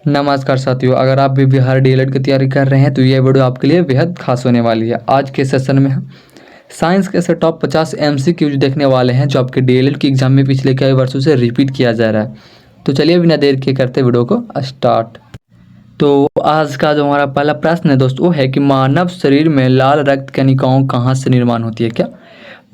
नमस्कार साथियों, अगर आप भी बिहार डीएलएड की तैयारी कर रहे हैं तो ये वीडियो आपके लिए बेहद खास होने वाली है। आज के सेशन में हम साइंस के से टॉप 50 एमसीक्यूज देखने वाले हैं जो आपके डीएलएड की एग्जाम में पिछले कई वर्षों से रिपीट किया जा रहा है। तो चलिए बिना देर के करते वीडियो को स्टार्ट। तो आज का जो हमारा पहला प्रश्न है दोस्त वो है कि मानव शरीर में लाल रक्त कणिकाओं कहाँ से निर्माण होती है। क्या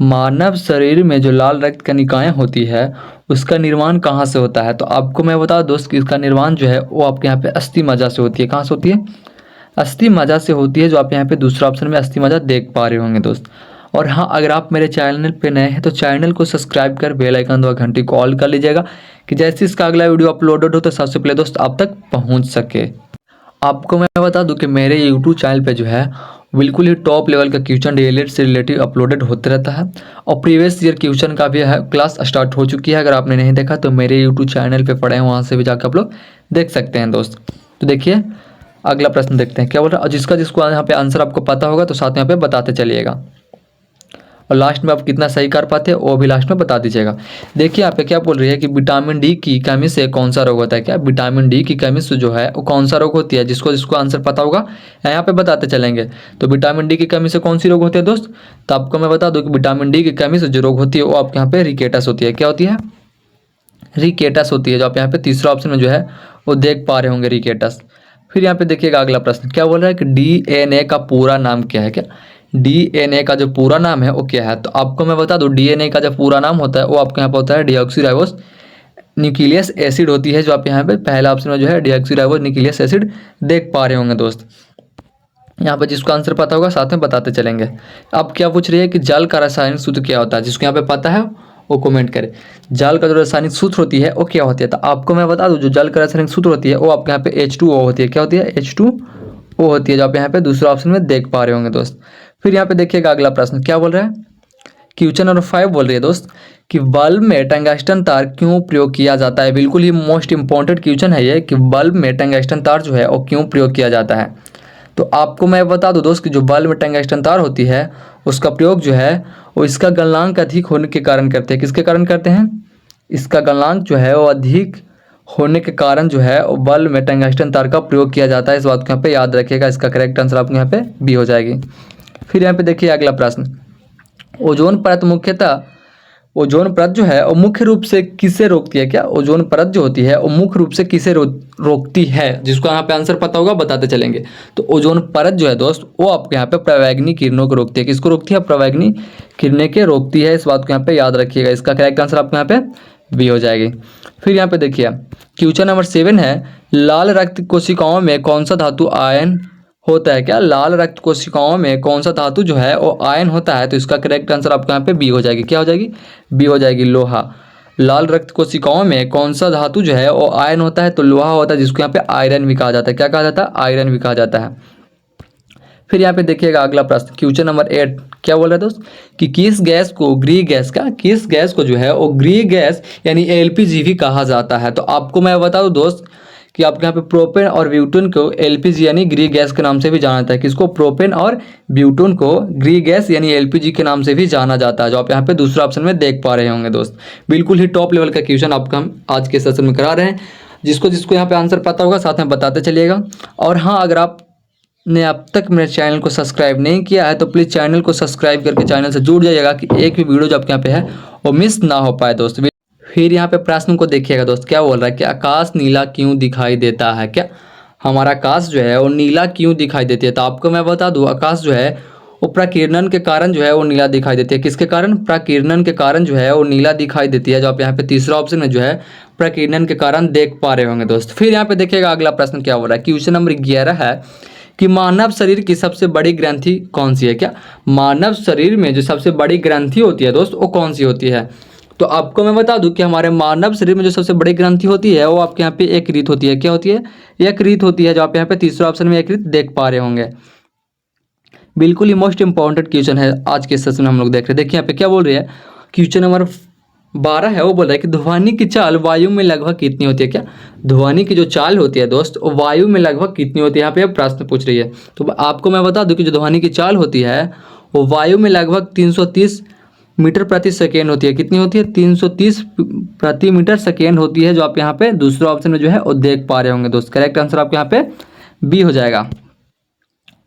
मानव शरीर में जो लाल रक्त कणिकाएं होती है उसका निर्माण कहाँ से होता है? तो आपको मैं बता दूं दोस्त कि इसका निर्माण जो है वो आपके यहाँ पे अस्थि मज्जा से होती है। कहाँ से होती है? अस्थि मज्जा से होती है, जो आप यहाँ पे दूसरा ऑप्शन में अस्थि मज्जा देख पा रहे होंगे दोस्त। और हाँ, अगर आप मेरे चैनल पे नए हैं तो चैनल को सब्सक्राइब कर बेल आइकन दबा घंटी को ऑल कर लीजिएगा कि जैसे इसका अगला वीडियो अपलोडेड हो तो सबसे पहले दोस्त आप तक पहुँच सके। आपको मैं बता दूं कि मेरे यूट्यूब चैनल पे जो है बिल्कुल ही टॉप लेवल का क्वेश्चन डीएलएड से रिलेटिव अपलोडेड होते रहता है और प्रीवियस ईयर क्वेश्चन का भी है क्लास स्टार्ट हो चुकी है। अगर आपने नहीं देखा तो मेरे यूट्यूब चैनल पे पढ़े हैं, वहाँ से भी जाकर आप लोग देख सकते हैं दोस्त। तो देखिए अगला प्रश्न देखते हैं क्या बोल रहा है, और जिसको यहाँ पे आंसर आपको पता होगा तो साथ यहाँ पे बताते चलिएगा और लास्ट में आप कितना सही कर पाते हैं वो भी लास्ट में बता दीजिएगा। देखिए यहाँ पे क्या बोल रही है कि विटामिन डी की कमी से कौन सा रोग होता है। क्या विटामिन डी की कमी से जो है वो कौन सा रोग होती है? जिसको आंसर पता होगा यहाँ पे बताते चलेंगे। तो विटामिन डी की कमी से कौन सी रोग होती है दोस्त? तो आपको मैं बता दूं कि विटामिन डी की कमी से जो रोग होती है वो आपके यहाँ पे रिकेटस होती है। क्या होती है? रिकेटस होती है, जो आप यहाँ पे तीसरा ऑप्शन में जो है वो देख पा रहे होंगे, रिकेटस। फिर यहाँ पे देखिएगा अगला प्रश्न क्या बोल रहा है कि डीएनए का पूरा नाम क्या है। क्या डीएनए का जो पूरा नाम है वो क्या है? तो आपको मैं बता दूं डीएनए का जो पूरा नाम होता है वो आपके यहाँ पे होता है डीऑक्सीराइबोस न्यूक्लियस एसिड होती है, जो आप यहाँ पे पहला ऑप्शन में जो है डीऑक्सीराइबोस न्यूक्लियस एसिड देख पा रहे होंगे दोस्त। यहाँ पे जिसको आंसर पता होगा साथ में बताते चलेंगे। अब क्या पूछ रही है कि जल का रासायनिक सूत्र क्या होता है? जिसको यहाँ पे पता है वो कमेंट करे। जल का जो रासायनिक सूत्र होती है वो क्या होती है? तो आपको मैं बता दूं जो जल का रासायनिक सूत्र होती है वो आपके यहाँ पे H2O होती है। क्या होती है? H2O होती है, जो आप यहाँ पे दूसरा ऑप्शन में देख पा रहे होंगे दोस्त। फिर यहाँ पे देखिएगा अगला प्रश्न क्या बोल रहा है, क्वेश्चन नंबर 5 बोल रही है दोस्त कि बल्ब में टंगस्टन तार क्यों प्रयोग किया जाता है। बिल्कुल ही मोस्ट इंपॉर्टेंट क्वेश्चन है ये कि बल्ब में टंगस्टन तार जो है वो क्यों प्रयोग किया जाता है। तो आपको मैं बता दूं दोस्त कि जो बल्ब में टंगस्टन तार होती है उसका प्रयोग जो है वो इसका गलनांक अधिक होने के कारण करते हैं। किसके कारण करते हैं? इसका गलनांक जो है वो अधिक होने के कारण जो है वो बल्ब में टंगस्टन तार का प्रयोग किया जाता है। इस बात को यहाँ पे याद रखिएगा। इसका करेक्ट आंसर आपको यहाँ पे बी हो जाएगी। फिर यहाँ पे देखिए अगला प्रश्न, ओजोन परत जो है वो मुख्य रूप से किसे रोकती है। क्या ओजोन परत जो होती है वो मुख्य रूप से किसे रोकती है? जिसको यहाँ पे आंसर पता होगा बताते चलेंगे। तो ओजोन परत जो है दोस्त वो आपके यहाँ पे प्रवैग्नि किरणों को रोकती है। किसको रोकती है? प्रवैग्नि किरणें के रोकती है। इस बात को यहाँ पे याद रखिएगा। इसका करेक्ट आंसर आपको यहाँ पे बी हो जाएगी। फिर यहाँ पे देखिए क्वेश्चन नंबर 7 है, लाल रक्त कोशिकाओं में कौन सा धातु आयन होता है। क्या लाल रक्त कोशिकाओं में कौन सा धातु जो है वो आयन होता है? तो इसका करेक्ट आंसर आपको यहाँ पे बी हो जाएगी। क्या हो जाएगी? बी हो जाएगी, लोहा। लाल रक्त कोशिकाओं में कौन सा धातु जो है वो आयन होता है? तो लोहा होता है, जिसको यहाँ पे आयरन भी कहा जाता है। क्या कहा जाता है? आयरन भी कहा जाता है। फिर यहाँ पे देखिएगा अगला प्रश्न क्वेश्चन नंबर 8 क्या बोल रहा है दोस्त कि किस गैस को जो है वो ग्री गैस यानी एलपीजी भी कहा जाता है। तो आपको मैं बता दूं दोस्त कि आपके यहाँ पे प्रोपेन और ब्यूटेन को एलपीजी यानी ग्री गैस के नाम से भी जाना जाता है। किसको? प्रोपेन और ब्यूटेन को ग्री गैस यानी एलपीजी के नाम से भी जाना जाता है, जो आप यहाँ पे दूसरा ऑप्शन में देख पा रहे होंगे दोस्त। बिल्कुल ही टॉप लेवल का क्वेश्चन आपका हम आज के सेशन में करा रहे हैं। जिसको यहाँ पे आंसर पता होगा साथ में बताते चलिएगा। और हाँ, अगर आपने अब तक मेरे चैनल को सब्सक्राइब नहीं किया है तो प्लीज़ चैनल को सब्सक्राइब करके चैनल से जुड़ जाइएगा कि एक भी वीडियो जो आपके यहाँ पे है वो मिस ना हो पाए दोस्त। फिर यहाँ पे प्रश्न को देखिएगा दोस्त क्या बोल रहा है कि आकाश नीला क्यों दिखाई देता है। क्या हमारा आकाश जो है वो नीला क्यों दिखाई देती है? तो आपको मैं बता दूं आकाश जो है वो प्रकीर्णन के कारण जो है वो नीला दिखाई देती है। किसके कारण? प्रकीर्णन के कारण जो है वो नीला दिखाई देती है, जो आप यहाँ पे तीसरा ऑप्शन में जो है प्रकीर्णन के कारण देख पा रहे होंगे दोस्त। फिर यहाँ पे देखिएगा अगला प्रश्न क्या बोल रहा है, क्वेश्चन नंबर 11 है कि मानव शरीर की सबसे बड़ी ग्रंथि कौन सी है। क्या मानव शरीर में जो सबसे बड़ी ग्रंथि होती है दोस्त वो कौन सी होती है? तो आपको मैं बता दूं कि हमारे मानव शरीर में जो सबसे बड़ी ग्रंथि होती है वो आपके यहाँ पे यकृत होती है। क्या होती है? यकृत होती है, जो आप यहाँ पे तीसरा ऑप्शन में यकृत देख पा रहे होंगे। बिल्कुल ही मोस्ट इंपॉर्टेंट क्वेश्चन है आज के सेशन में हम लोग देख रहे हैं। देखिए यहाँ पे क्या बोल रही है, क्वेश्चन नंबर 12 है वो बोल रहा है कि ध्वनि की चाल वायु में लगभग कितनी होती है। क्या ध्वनि की जो चाल होती है दोस्त वो वायु में लगभग कितनी होती है? यहाँ पे प्रश्न पूछ रही है। तो आपको मैं बता दूं कि जो ध्वनि की चाल होती है वो वायु में लगभग 330 मीटर प्रति सेकेंड होती है। कितनी होती है? 330 प्रति मीटर सेकेंड होती है, जो आप यहाँ पे दूसरे ऑप्शन में जो है वो देख पा रहे होंगे दोस्त। करेक्ट आंसर आपके यहाँ पे बी हो जाएगा।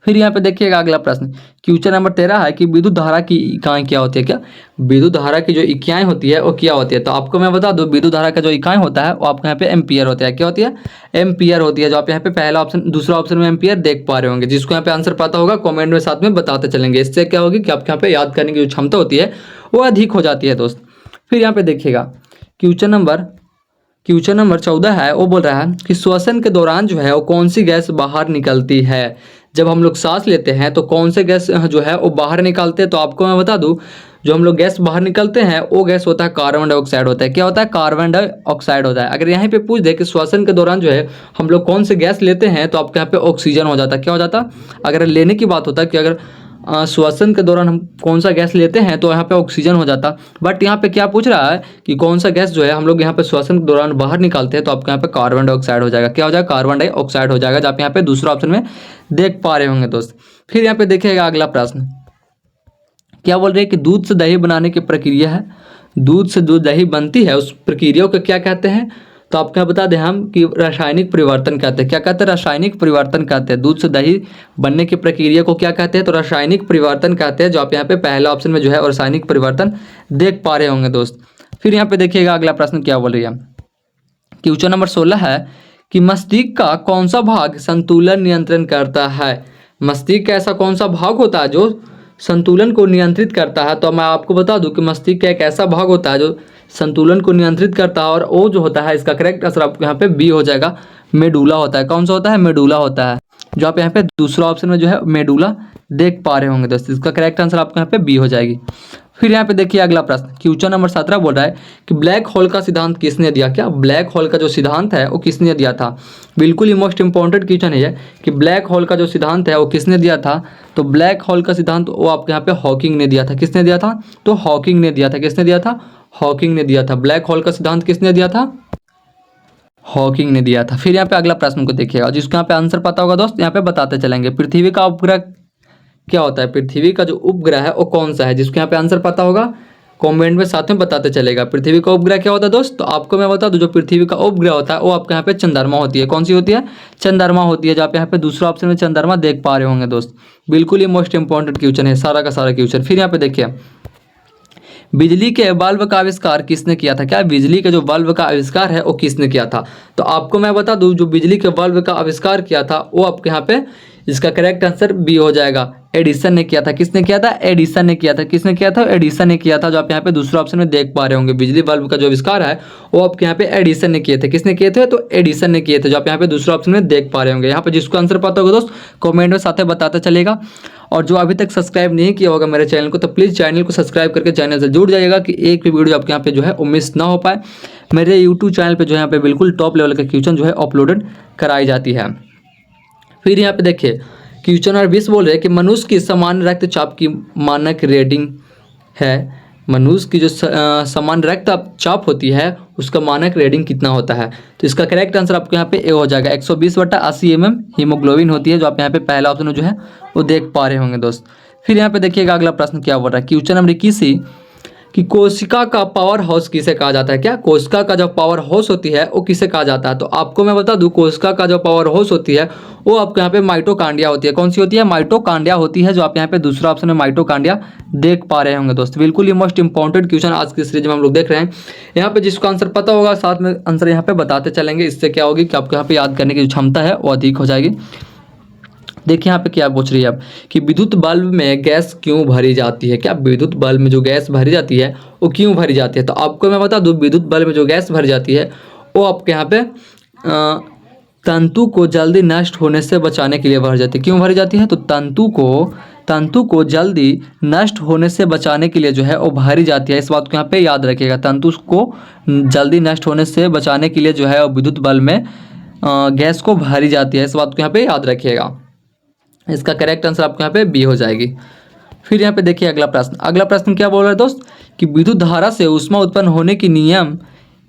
फिर यहाँ पे देखिएगा अगला प्रश्न, क्वेश्चन नंबर 13 है कि विद्युत धारा की इकाई क्या होती है। क्या विद्युत धारा की जो इकाई होती है वो क्या होती है? तो आपको मैं बता दूं, विद्युत धारा का जो इकाई होता है वो आपके यहाँ पे एम्पियर होता है। क्या होती है? एम्पियर होती है, जो आप यहाँ पे पहला ऑप्शन दूसरा ऑप्शन में एम्पियर देख पा रहे होंगे। जिसको यहाँ पे आंसर पता होगा कॉमेंट में साथ में बताते चलेंगे। इससे क्या होगी कि आपके यहाँ पे याद करने की जो क्षमता होती है वो अधिक हो जाती है दोस्त। फिर यहाँ पे देखिएगा क्वेश्चन नंबर 14 है, वो बोल रहा है कि श्वसन के दौरान जो है वो कौन सी गैस बाहर निकलती है। जब हम लोग सांस लेते हैं तो कौन से गैस जो है वो बाहर निकालते हैं? तो आपको मैं बता दूं, जो हम लोग गैस बाहर निकलते हैं वो गैस होता है कार्बन डाइऑक्साइड होता है। क्या होता है? कार्बन डाइऑक्साइड होता है। अगर यहाँ पे पूछ दे कि श्वसन के दौरान जो है हम लोग कौन से गैस लेते हैं, तो आपके यहाँ पे ऑक्सीजन हो जाता है। क्या हो जाता? अगर लेने की बात होता है कि अगर श्वसन के दौरान हम कौन सा गैस लेते हैं, तो यहाँ पे ऑक्सीजन हो जाता। बट यहाँ पे क्या पूछ रहा है कि कौन सा गैस जो है हम लोग यहाँ पे श्वसन के दौरान बाहर निकालते हैं, तो आपके यहाँ पे कार्बन डाइऑक्साइड हो जाएगा। क्या हो जाएगा? कार्बन डाइऑक्साइड हो जाएगा, जो आप यहाँ पे दूसरा ऑप्शन में देख पा रहे होंगे दोस्त। फिर यहाँ पे देखिएगा अगला प्रश्न, क्या बोल रहे हैं कि दूध से दही बनाने की प्रक्रिया है, दूध से दूध दही बनती है, उस प्रक्रिया को क्या कहते हैं? तो आपको बता दें हम कि रासायनिक परिवर्तन कहते हैं। क्या कहते हैं? रासायनिक परिवर्तन कहते हैं। दूध से दही बनने की प्रक्रिया को क्या कहते हैं? तो रासायनिक परिवर्तन कहते हैं, जो आप यहाँ पे पहला ऑप्शन में जो है रासायनिक परिवर्तन देख पा रहे होंगे दोस्त। फिर यहाँ पे देखिएगा अगला प्रश्न क्या बोल रही है। क्वेश्चन नंबर 16 है कि मस्तिष्क का कौन सा भाग संतुलन नियंत्रण करता है। मस्तिष्क का ऐसा कौन सा भाग होता है जो संतुलन को नियंत्रित करता है? तो मैं आपको बता दूं कि मस्तिष्क का एक ऐसा भाग होता है जो संतुलन को नियंत्रित करता है, और वो जो होता है, इसका करेक्ट आंसर आपको यहाँ पे बी हो जाएगा, मेडुला होता है। कौन सा होता है? मेडुला होता है, जो आप यहाँ पे दूसरा ऑप्शन में जो है मेडुला देख पा रहे होंगे दोस्त। इसका करेक्ट आंसर आपको यहाँ पे बी हो जाएगी। फिर यहाँ पे देखिए अगला प्रश्न, क्वेश्चन नंबर 17 बोल रहा है कि ब्लैक होल का सिद्धांत किसने दिया। क्या ब्लैक होल का जो सिद्धांत है वो किसने दिया था? बिल्कुल ही मोस्ट इंपॉर्टेंट क्वेश्चन है कि ब्लैक होल का जो सिद्धांत है वो किसने दिया था। तो ब्लैक होल का सिद्धांत वो आपके यहाँ पे हॉकिंग ने दिया था। किसने दिया था? तो हॉकिंग ने दिया था। किसने दिया था? हॉकिंग ने दिया था। ब्लैक होल का सिद्धांत किसने दिया था? हॉकिंग ने दिया था। फिर यहाँ पे अगला प्रश्न को देखिएगा, जिसको यहाँ पे आंसर पता होगा दोस्त, यहाँ पे बताते चलेंगे। पृथ्वी का उपग्रह क्या होता है? पृथ्वी का जो उपग्रह है वो कौन सा है? जिसको यहाँ पे आंसर पता होगा कमेंट में साथ में बताते चलेगा। पृथ्वी का उपग्रह क्या होता है दोस्त? तो आपको मैं बता दूं, जो पृथ्वी का उपग्रह होता है वो आपके यहाँ पे चंद्रमा होती है। कौन सी होती है? चंद्रमा होती है, जो आप यहाँ पे दूसरा ऑप्शन में चंद्रमा देख पा रहे होंगे दोस्त। बिल्कुल ही मोस्ट इंपॉर्टेंट क्वेश्चन है, सारा का सारा क्वेश्चन। फिर यहाँ पे देखिए, बिजली के बल्ब का आविष्कार किसने किया था। क्या बिजली के जो बल्ब का आविष्कार है वो किसने किया था। तो आपको मैं बता दूं जो बिजली के बल्ब का आविष्कार किया था वो आपके यहाँ पे इसका करेक्ट आंसर बी हो जाएगा। एडिसन ने किया था। किसने किया था। एडिसन ने किया था। किसने किया था। एडिसन ने किया था, जो आप यहाँ पे दूसरा ऑप्शन में देख पा रहे होंगे। बिजली बल्ब का जो आविष्कार है वो आपके यहाँ पे एडिसन ने किए थे। किसने किए थे। तो एडिसन ने किए थे, जो आप यहाँ पे दूसरा ऑप्शन में देख पा रहे होंगे। यहाँ पे जिसको आंसर पता होगा दोस्त कमेंट में साथ बताता चलेगा। और जो अभी तक सब्सक्राइब नहीं किया होगा मेरे चैनल को तो प्लीज़ चैनल को सब्सक्राइब करके चैनल से जुड़ जाइएगा कि एक भी वीडियो आपके यहाँ पे जो है वो मिस ना हो पाए। मेरे यूट्यूब चैनल पे जो है यहाँ पे बिल्कुल टॉप लेवल का क्वेश्चन जो है अपलोडेड कराई जाती है। फिर यहाँ पे देखिए क्वेश्चन नंबर 20 बोल रहे हैं कि मनुष्य की सामान्य रक्तचाप की मानक रेटिंग है। मनुष्य की जो सामान्य रक्तचाप होती है उसका मानक रेटिंग कितना होता है। तो इसका करेक्ट आंसर आपको यहाँ पे ए हो जाएगा। 120/80 mm हीमोग्लोबिन होती है, जो आप यहाँ पे पहला ऑप्शन जो है वो देख पा रहे होंगे दोस्त। फिर यहाँ पे देखिएगा अगला प्रश्न क्या बोल रहा है। क्वेश्चन नंबर 21 कि कोशिका का पावर हाउस किसे कहा जाता है। क्या कोशिका का जो पावर हाउस होती है वो किसे कहा जाता है। तो आपको मैं बता दूं कोशिका का जो पावर हाउस होती है वो आपके यहाँ पे माइटोकांड्रिया होती है। कौन सी होती है। माइटोकांड्रिया होती है, जो आप यहाँ पे दूसरा ऑप्शन में माइटोकांड्रिया देख पा रहे होंगे दोस्त। बिल्कुल ही मोस्ट इंपॉर्टेंट क्वेश्चन आज की सीरीज में हम लोग देख रहे हैं। यहाँ पे जिसको आंसर पता होगा साथ में आंसर यहाँ पे बताते चलेंगे। इससे क्या होगी कि आपको यहाँ पे याद करने की जो क्षमता है वो अधिक हो जाएगी। देखिए यहाँ पे क्या पूछ रही है अब कि विद्युत बल्ब में गैस क्यों भरी जाती है। क्या विद्युत बल्ब में जो गैस भरी जाती है वो क्यों भरी जाती है। तो आपको मैं बता दूं विद्युत बल्ब में जो गैस भरी जाती है वो आपके यहाँ पे तंतु को जल्दी नष्ट होने से बचाने के लिए भरी जाती है। क्यों भरी जाती है। तो तंतु को जल्दी नष्ट होने से बचाने के लिए जो है वो भरी जाती है। इस बात को यहाँ पे याद रखिएगा। तंतु को जल्दी नष्ट होने से बचाने के लिए जो है वो विद्युत बल्ब में गैस को भरी जाती है। इस बात को यहाँ पे याद रखिएगा। इसका करेक्ट आंसर आपको यहाँ पे बी हो जाएगी। फिर यहाँ पे देखिए अगला प्रश्न क्या बोल रहा है दोस्त कि विद्युत धारा से ऊष्मा उत्पन्न होने की नियम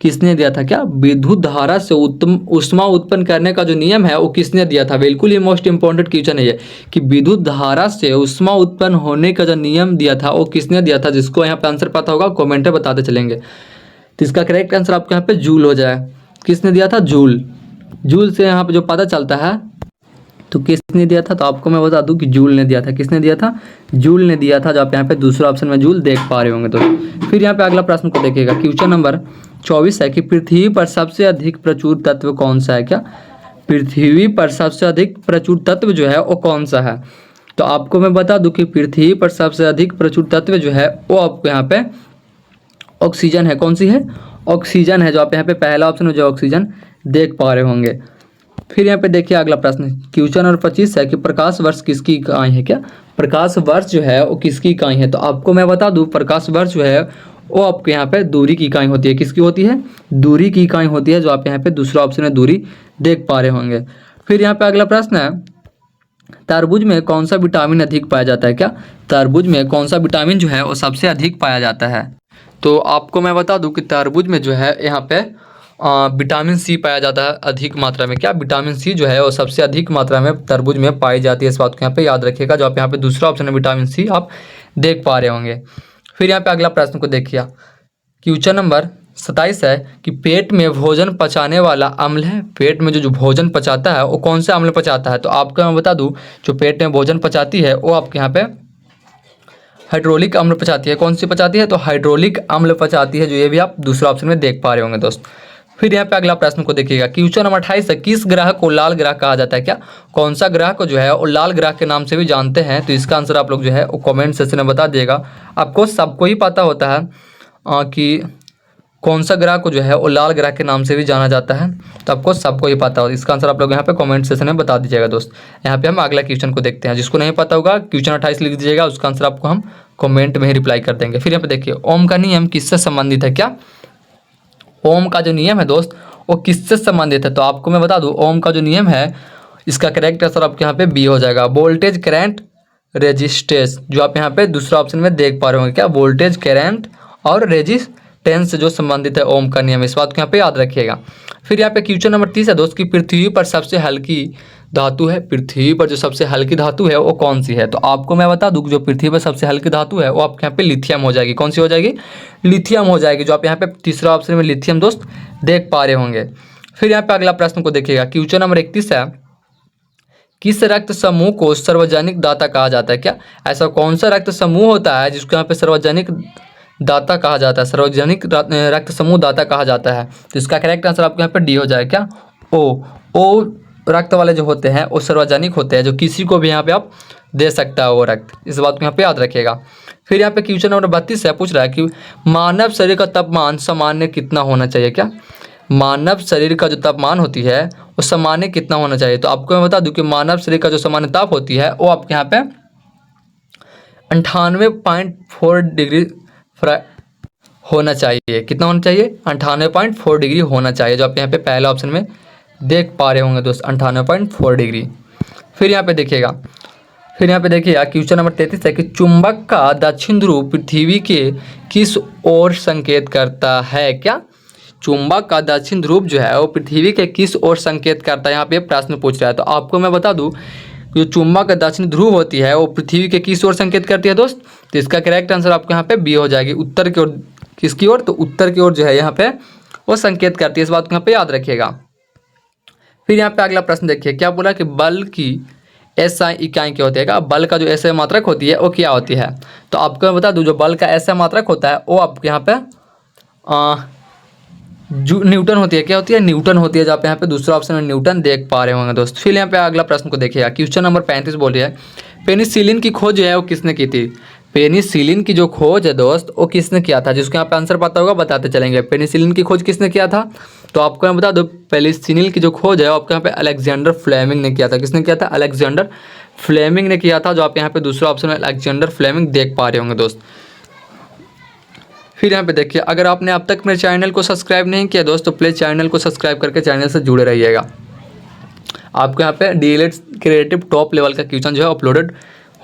किसने दिया था? क्या विद्युत धारा से ऊष्मा उत्पन्न करने का जो नियम है वो किसने दिया था? बिल्कुल ये मोस्ट इंपॉर्टेंट क्वेश्चन है ये कि विद्युत धारा से ऊष्मा उत्पन्न होने का जो नियम दिया था वो किसने दिया था? जिसको यहाँ पे आंसर पता होगा कमेंट में बताते चलेंगे। तो इसका करेक्ट आंसर आपके यहाँ पे जूल हो जाए। किसने दिया था? जूल। जूल से यहाँ पे जो पता चलता है तो किसने दिया था? तो आपको मैं बता दूं कि जूल ने दिया था। किसने दिया था? जूल ने दिया था, जो आप यहाँ पे दूसरा ऑप्शन में जूल देख पा रहे होंगे। तो फिर यहाँ पे अगला प्रश्न को देखिएगा, क्वेश्चन नंबर 24 है कि पृथ्वी पर सबसे अधिक प्रचुर तत्व कौन सा है? क्या पृथ्वी पर सबसे अधिक प्रचुर तत्व जो है वो कौन सा है? तो आपको मैं बता दूं कि पृथ्वी पर सबसे अधिक प्रचुर तत्व जो है वो आपको यहाँ पे ऑक्सीजन है। कौन सी है? ऑक्सीजन है, जो आप यहाँ पे पहला ऑप्शन में जो ऑक्सीजन देख पा रहे होंगे। फिर यहाँ पे देखिए अगला प्रश्न, क्वेश्चन नंबर 25 है कि प्रकाश वर्ष किसकी इकाई है? क्या प्रकाश वर्ष जो है वो किसकी इकाई है? तो आपको मैं बता दूं प्रकाश वर्ष जो है वो आपके यहाँ पे दूरी की इकाई होती है। किसकी होती है? दूरी की इकाई होती है, जो आप यहाँ पे दूसरा ऑप्शन में दूरी देख पा रहे होंगे। फिर यहाँ पे अगला प्रश्न है, तरबूज में कौन सा विटामिन अधिक पाया जाता है? क्या तरबूज में कौन सा विटामिन जो है वो सबसे अधिक पाया जाता है? तो आपको मैं बता दूं कि तरबूज में जो है यहाँ पे विटामिन सी पाया जाता है अधिक मात्रा में। क्या विटामिन सी जो है वो सबसे अधिक मात्रा में तरबूज में पाई जाती है। इस बात को यहाँ पे याद रखिएगा, जो आप यहाँ पे दूसरा ऑप्शन है विटामिन सी आप देख पा रहे होंगे। फिर यहाँ पे अगला प्रश्न को देखिए, क्वेश्चन नंबर 27 है कि पेट में भोजन पचाने वाला अम्ल है। पेट में जो भोजन पचाता है वो कौन सा अम्ल पचाता है? तो आपको मैं बता दूँ जो पेट में भोजन पचाती है वो आपके यहाँ पे हाइड्रोलिक अम्ल पचाती है। कौन सी पचाती है? तो हाइड्रोलिक अम्ल पचाती है, जो ये भी आप दूसरा ऑप्शन में देख पा रहे होंगे दोस्त। फिर यहाँ पे अगला प्रश्न को देखिएगा, क्वेश्चन नंबर 28 है, किस ग्रह को लाल ग्रह कहा जाता है? क्या कौन सा ग्रह को जो है वो लाल ग्रह के नाम से भी जानते हैं? तो इसका आंसर आप लोग जो है वो कमेंट सेक्शन में बता दिएगा। आपको सबको ही पता होता है कि कौन सा ग्रह को जो है वो लाल ग्रह के नाम से भी जाना जाता है, तो आपको सबको ही पता हो। इसका आंसर आप लोग यहाँ पे कमेंट सेक्शन में बता दीजिएगा दोस्त। यहाँ पे हम अगला क्वेश्चन को देखते हैं। जिसको नहीं पता होगा क्वेश्चन 28 लिख दीजिएगा, उसका आंसर आपको हम कमेंट में ही रिप्लाई कर देंगे। फिर यहाँ पे देखिए, ओम का नियम किससे संबंधित है? क्या ओम का जो नियम है दोस्त वो किससे संबंधित है? तो आपको मैं बता दूं ओम का जो नियम है इसका करेक्ट आंसर आपके यहाँ पे बी हो जाएगा, वोल्टेज करंट रेजिस्टेंस, जो आप यहाँ पे दूसरा ऑप्शन में देख पा रहे होंगे। क्या वोल्टेज करंट और रेजिस्टेंस से जो संबंधित है ओम का नियम, इस बात को यहाँ पे याद रखिएगा। फिर यहाँ पे क्वेश्चन नंबर 30 है दोस्त की पृथ्वी पर सबसे हल्की धातु है। पृथ्वी पर जो सबसे हल्की धातु है वो कौन सी है? तो आपको मैं बता दूं जो पृथ्वी पर सबसे हल्की धातु है वो आपके यहाँ पे लिथियम हो जाएगी। कौन सी हो जाएगी? लिथियम हो जाएगी, जो आप यहाँ पे तीसरा ऑप्शन में लिथियम दोस्त देख पा रहे होंगे। फिर यहाँ पे अगला प्रश्न को देखिएगा, क्वेश्चन नंबर 31 है, किस रक्त समूह को सार्वजनिक दाता कहा जाता है? क्या ऐसा कौन सा रक्त समूह होता है जिसको यहाँ पे सार्वजनिक दाता कहा जाता है? सार्वजनिक रक्त समूह दाता कहा जाता है। तो इसका करेक्ट आंसर आपके यहाँ पे डी हो जाएगा। क्या ओ रक्त वाले जो होते हैं वो सार्वजनिक होते हैं, जो किसी को भी यहाँ पे आप दे सकता है वो रक्त, इस बात को यहाँ पे याद रखिएगा। फिर यहाँ पे क्वेश्चन नंबर 32 है, पूछ रहा है कि मानव शरीर का तापमान सामान्य कितना होना चाहिए? क्या मानव शरीर का जो तापमान होती है वो सामान्य कितना होना चाहिए? तो आपको मैं बता दूं कि मानव शरीर का जो सामान्य ताप होती है वो आपके यहाँ पे 98.4 डिग्री होना चाहिए। कितना होना चाहिए? 98.4 डिग्री होना चाहिए, जो आप यहाँ पे पहला ऑप्शन में देख पा रहे होंगे दोस्त, 98.4 डिग्री। फिर यहाँ पे देखिएगा, क्वेश्चन नंबर 33 है कि चुंबक का दक्षिण ध्रुव पृथ्वी के किस ओर संकेत करता है? क्या चुंबक का दक्षिण ध्रुव जो है वो पृथ्वी के किस ओर संकेत करता है? यहाँ पे प्रश्न पूछ रहा है। तो आपको मैं बता दूं जो चुंबक का दक्षिण ध्रुव होती है वो पृथ्वी के किस ओर संकेत करती है दोस्त? तो इसका करेक्ट आंसर आपको यहाँ पे बी हो जाएगी, उत्तर की ओर। किसकी ओर? तो उत्तर की ओर जो है यहाँ पे वो संकेत करती है, इस बात को यहाँ पे याद रखिएगा। फिर यहाँ पे अगला प्रश्न देखिए, क्या बोला कि बल की एसआई इकाई क्या होती है? क्या बल का जो एसआई मात्रक होती है वो क्या होती है? तो आपको मैं बता दूं जो बल का एसआई मात्रक होता है वो आपके यहाँ पे जो न्यूटन होती है। क्या होती है? न्यूटन होती है, जो आप यहाँ पे दूसरा ऑप्शन में न्यूटन देख पा रहे होंगे दोस्त। फिर यहाँ पे अगला प्रश्न को देखिएगा, क्वेश्चन नंबर 35 बोल रही है पेनिसिलिन की खोज जो है वो किसने की थी? पेनिसिलिन की जो खोज है दोस्त वो किसने किया था? जिसको यहाँ पे आंसर पता होगा बताते चलेंगे। पेनिसिलिन की खोज किसने किया था? तो आपको मैं बता दूं पेनिसिलिन की जो खोज है वो आपके यहाँ पे अलेक्जेंडर फ्लेमिंग ने किया था। किसने किया था? अलेक्जेंडर फ्लेमिंग ने किया था, जो आप यहाँ पे दूसरा ऑप्शन में अलेक्जेंडर फ्लेमिंग देख पा रहे होंगे दोस्त। फिर यहाँ पे देखिए, अगर आपने अब तक मेरे चैनल को सब्सक्राइब नहीं किया दोस्त तो प्लीज़ चैनल को सब्सक्राइब करके चैनल से जुड़े रहिएगा। आपको यहाँ पे डीएलएड क्रिएटिव टॉप लेवल का क्वेश्चन जो है अपलोडेड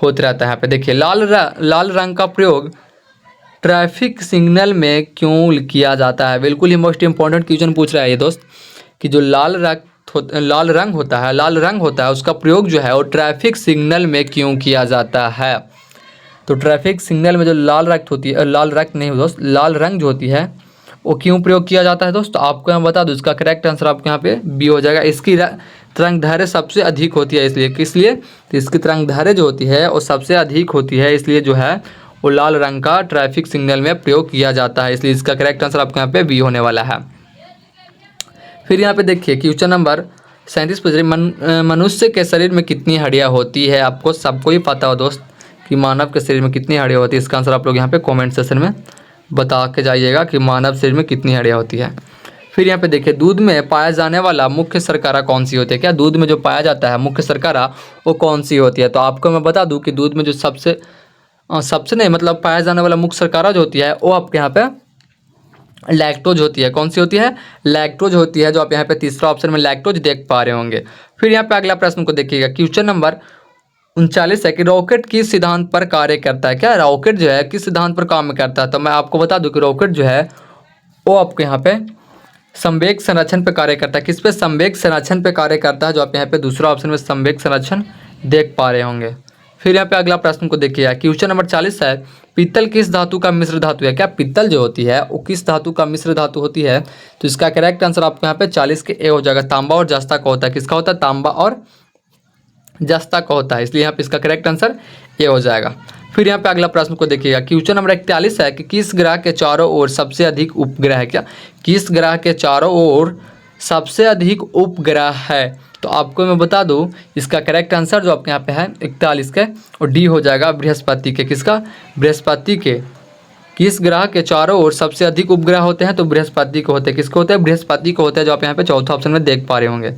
होते रहता है। यहाँ पे देखिए लाल रंग का प्रयोग ट्रैफिक सिग्नल में क्यों किया जाता है? बिल्कुल ही मोस्ट इंपॉर्टेंट क्वेश्चन पूछ रहा है ये दोस्त कि जो लाल रंग होता है उसका प्रयोग जो है वो ट्रैफिक सिग्नल में क्यों किया जाता है? तो ट्रैफिक सिग्नल में जो लाल रक्त होती है, लाल रक्त नहीं दोस्त, लाल रंग जो होती है वो क्यों प्रयोग किया जाता है दोस्त? तो आपको मैं बता दूँ, इसका करेक्ट आंसर आपके यहाँ पे बी हो जाएगा। इसकी तरंग दैर्घ्य सबसे अधिक होती है, इसलिए किस लिए? तो इसकी तरंग दैर्घ्य जो होती है वो सबसे अधिक होती है, इसलिए जो है वो लाल रंग का ट्रैफिक सिग्नल में प्रयोग किया जाता है, इसलिए इसका करेक्ट आंसर आपके यहाँ पे बी होने वाला है। फिर यहाँ पे देखिए क्वेश्चन नंबर 37 पूछ रही, मनुष्य के शरीर में कितनी हड्डियाँ होती है? आपको सबको ही पता हो दोस्त कि मानव के शरीर में कितनी हड्डियाँ होती है। इसका आंसर आप लोग यहाँ पे कमेंट सेक्शन में बता के जाइएगा कि मानव शरीर में कितनी हड्डियाँ होती है। फिर यहाँ पे देखिए दूध में पाया जाने वाला मुख्य शर्करा कौन सी होती है? क्या दूध में जो पाया जाता है मुख्य शर्करा वो कौन सी होती है? तो आपको मैं बता दूँ कि दूध में जो सबसे नहीं मतलब पाया जाने वाला मुख्य शर्करा जो होती है वो आपके यहाँ पे लैक्टोज होती है। कौन सी होती है? लैक्टोज होती है, जो आप यहाँ पे तीसरा ऑप्शन में लैक्टोज देख पा रहे होंगे। फिर यहाँ पे अगला प्रश्न को देखिएगा, क्वेश्चन नंबर 39 है कि रॉकेट किस सिद्धांत पर कार्य करता है? क्या रॉकेट जो है किस सिद्धांत पर काम करता है? तो मैं आपको बता दूं कि रॉकेट जो है वो आपके यहाँ पे संवेग संरक्षण पे कार्य करता है। किस पे? संवेग संरक्षण पे कार्य करता है, जो आप यहाँ पे दूसरा ऑप्शन में संवेग संरक्षण देख पा रहे होंगे। फिर यहाँ पे अगला प्रश्न को देखिएगा, क्वेश्चन नंबर 40 है, पीतल किस धातु का मिश्र धातु है? क्या पीतल जो होती है वो किस धातु का मिश्र धातु होती है? तो इसका करेक्ट आंसर आपको यहाँ पे 40 के ए हो जाएगा। तांबा और जस्ता का होता है। किसका होता है? तांबा और जस्ता का होता है, इसलिए यहाँ पे इसका करेक्ट आंसर ए हो जाएगा। फिर यहाँ पे अगला प्रश्न को देखिएगा, क्वेश्चन नंबर 41 है कि किस ग्रह के चारों ओर सबसे अधिक उपग्रह है? क्या किस ग्रह के चारों ओर सबसे अधिक उपग्रह है? तो आपको मैं बता दूं इसका करेक्ट आंसर जो आपके यहाँ पे है 41 के और डी हो जाएगा, बृहस्पति के। किसका? बृहस्पति के। किस ग्रह के चारों ओर सबसे अधिक उपग्रह होते हैं? तो बृहस्पति को होते हैं। किसको होते हैं? बृहस्पति को होते हैं, जो आप यहाँ पे चौथा ऑप्शन में देख पा रहे होंगे।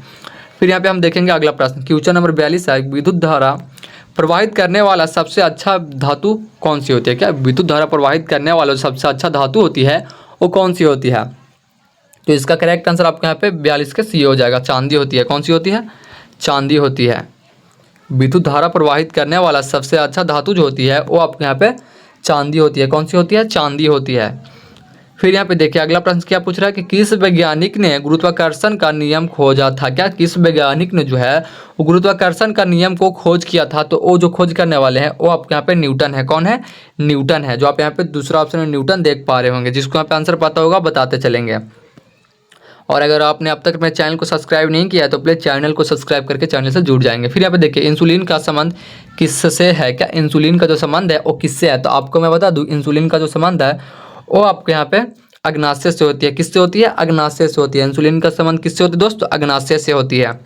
फिर यहाँ पे हम देखेंगे अगला प्रश्न, क्वेश्चन नंबर 42 है, विद्युत धारा प्रवाहित करने वाला सबसे अच्छा धातु कौन सी होती है? क्या विद्युत धारा प्रवाहित करने वाला सबसे अच्छा धातु होती है वो कौन सी होती है? तो इसका करेक्ट आंसर आपके यहाँ पे 42 के सी हो जाएगा, चांदी होती है। कौन सी होती है? चांदी होती है। विद्युत धारा प्रवाहित करने वाला सबसे अच्छा धातु जो होती है वो आपके यहाँ पे चांदी होती है। कौन सी होती है? चांदी होती है। फिर यहाँ पे देखिए अगला प्रश्न क्या पूछ रहा है कि किस वैज्ञानिक ने गुरुत्वाकर्षण का नियम खोजा था? क्या किस वैज्ञानिक ने जो है वो गुरुत्वाकर्षण का नियम को खोज किया था? तो वो जो खोज करने वाले हैं वो आपके यहाँ पे न्यूटन है। कौन है? न्यूटन है, जो आप यहाँ पे दूसरा ऑप्शन में न्यूटन देख पा रहे होंगे। जिसको यहाँ पे आंसर पता होगा बताते चलेंगे। और अगर आपने अब तक अपने चैनल को सब्सक्राइब नहीं किया है तो प्लीज़ चैनल को सब्सक्राइब करके चैनल से जुड़ जाएंगे। फिर यहाँ पे देखिए इंसुलिन का संबंध किससे है? क्या इंसुलिन का जो संबंध है वो किससे है? तो आपको मैं बता दूं इंसुलिन का जो संबंध है वो आपके यहाँ पे अग्नाशय से होती है। किससे होती है? अग्नाशय से होती है। इंसुलिन का संबंध किससे होती है दोस्तों? अग्नाशय से होती है।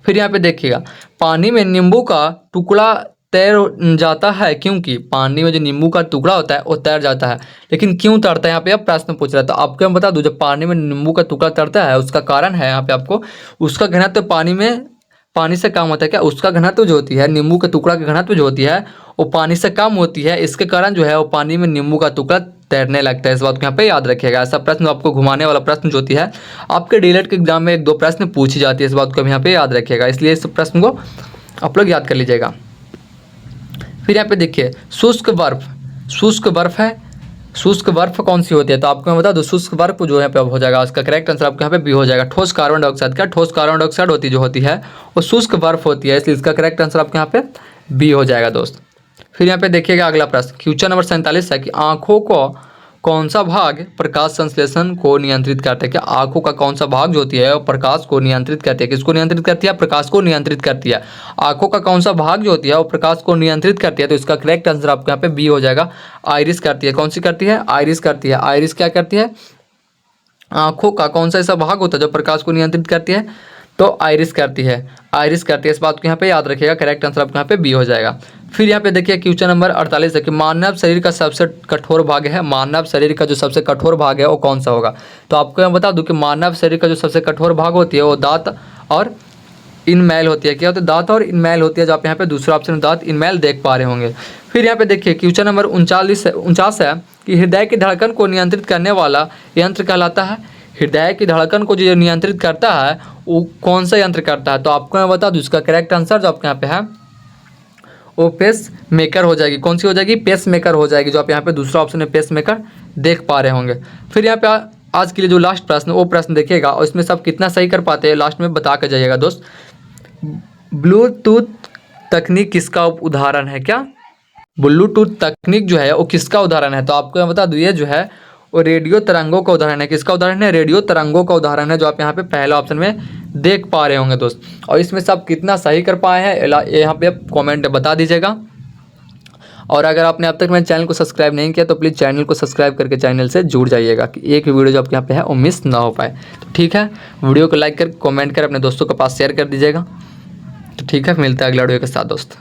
फिर यहाँ पे देखिएगा पानी में नींबू का टुकड़ा तैर जाता है, क्योंकि पानी में जो नींबू का टुकड़ा होता है वो तैर जाता है, लेकिन क्यों तैरता है? यहाँ पे आप प्रश्न पूछ रहा है। तो आपको मैं बता दूं जब पानी में नींबू का टुकड़ा तैरता है उसका कारण है यहाँ पे आपको उसका घनत्व पानी से कम होता है। क्या उसका घनत्व जो होती है नींबू के टुकड़ा की घनत्व जो होती है वो पानी से कम होती है, इसके कारण जो है वो पानी में नींबू का टुकड़ा तैरने लगता है। इस बात को यहाँ पे याद रखिएगा। ऐसा प्रश्न आपको घुमाने वाला प्रश्न जो होती है आपके डीएलएड के एग्जाम में 1-2 प्रश्न पूछी जाती है, इस बात को यहाँ पे याद रखिएगा, इसलिए इस प्रश्न को आप लोग याद कर लीजिएगा। फिर यहाँ पे देखिए शुष्क बर्फ है, शुष्क बर्फ कौन सी होती है? तो आपको मैं बता दूं शुष्क बर्फ जो यहाँ पे हो जाएगा, उसका करेक्ट आंसर आपके यहाँ पे बी हो जाएगा। ठोस कार्बन डाइऑक्साइड। क्या ठोस कार्बन डाइऑक्साइड होती जो होती है वो शुष्क बर्फ होती है, इसलिए इसका करेक्ट आंसर आपके यहाँ पे बी हो जाएगा दोस्त। फिर यहाँ पे देखिएगा अगला प्रश्न, क्वेश्चन नंबर 47 है कि आँखों को कौन सा भाग प्रकाश संश्लेषण को नियंत्रित करता है? क्या आँखों का कौन सा भाग जो होती है वो प्रकाश को नियंत्रित करती है? किसको नियंत्रित करती है? प्रकाश को नियंत्रित करती है। आँखों का कौन सा भाग जो होती है वो प्रकाश को नियंत्रित करती है? तो इसका करेक्ट आंसर आपके यहाँ पे बी हो जाएगा, आइरिस करती है। कौन सी करती है? आइरिस करती है। आइरिस क्या करती है? आँखों का कौन सा ऐसा भाग होता है जो प्रकाश को नियंत्रित करती है? तो आइरिस करती है, आइरिस करती है। इस बात को यहाँ पे याद रखिएगा, करेक्ट आंसर आपको यहाँ पे बी हो जाएगा। फिर यहाँ पे देखिए क्वेश्चन नंबर 48 है कि मानव शरीर का सबसे कठोर भाग है, मानव शरीर का जो सबसे कठोर भाग है वो कौन सा होगा? तो आपको मैं बता दूं कि मानव शरीर का जो सबसे कठोर भाग होती है वो दांत और इनमेल होती है। क्या होता है? दांत और इनमेल होती है, जो आप यहाँ पे दूसरा ऑप्शन दांत इनमेल देख पा रहे होंगे। फिर यहाँ पे देखिए क्वेश्चन नंबर 49 है कि हृदय की धड़कन को नियंत्रित करने वाला यंत्र कहलाता है। हृदय की धड़कन को जो नियंत्रित करता है वो कौन सा यंत्र करता है? तो आपको मैं बता दूं इसका करेक्ट आंसर जो आपके यहाँ पे है वो पेस मेकर हो जाएगी। कौन सी हो जाएगी? पेस मेकर हो जाएगी, जो आप यहाँ पे दूसरा ऑप्शन में पेस मेकर देख पा रहे होंगे। फिर यहाँ पे आज के लिए जो लास्ट प्रश्न, वो प्रश्न देखिएगा और इसमें सब कितना सही कर पाते हैं लास्ट में बता कर जाइएगा दोस्त। ब्लूटूथ तकनीक किसका उदाहरण है? क्या ब्लूटूथ तकनीक जो है वो किसका उदाहरण है? तो आपको मैं बता दूँ, ये जो है वो रेडियो तरंगों का उदाहरण है। किसका उदाहरण है? रेडियो तरंगों का उदाहरण है, जो आप यहाँ पे पहला ऑप्शन में देख पा रहे होंगे दोस्त। और इसमें सब कितना सही कर पाए हैं यहाँ पे आप कमेंट में बता दीजिएगा। और अगर आपने अब तक मेरे चैनल को सब्सक्राइब नहीं किया तो प्लीज़ चैनल को सब्सक्राइब करके चैनल से जुड़ जाइएगा कि एक भी वीडियो जो आपके यहाँ पे है वो मिस ना हो पाए। तो ठीक है, वीडियो को लाइक कर कमेंट कर अपने दोस्तों के पास शेयर कर दीजिएगा। तो ठीक है, मिलता है अगला वीडियो के साथ दोस्त।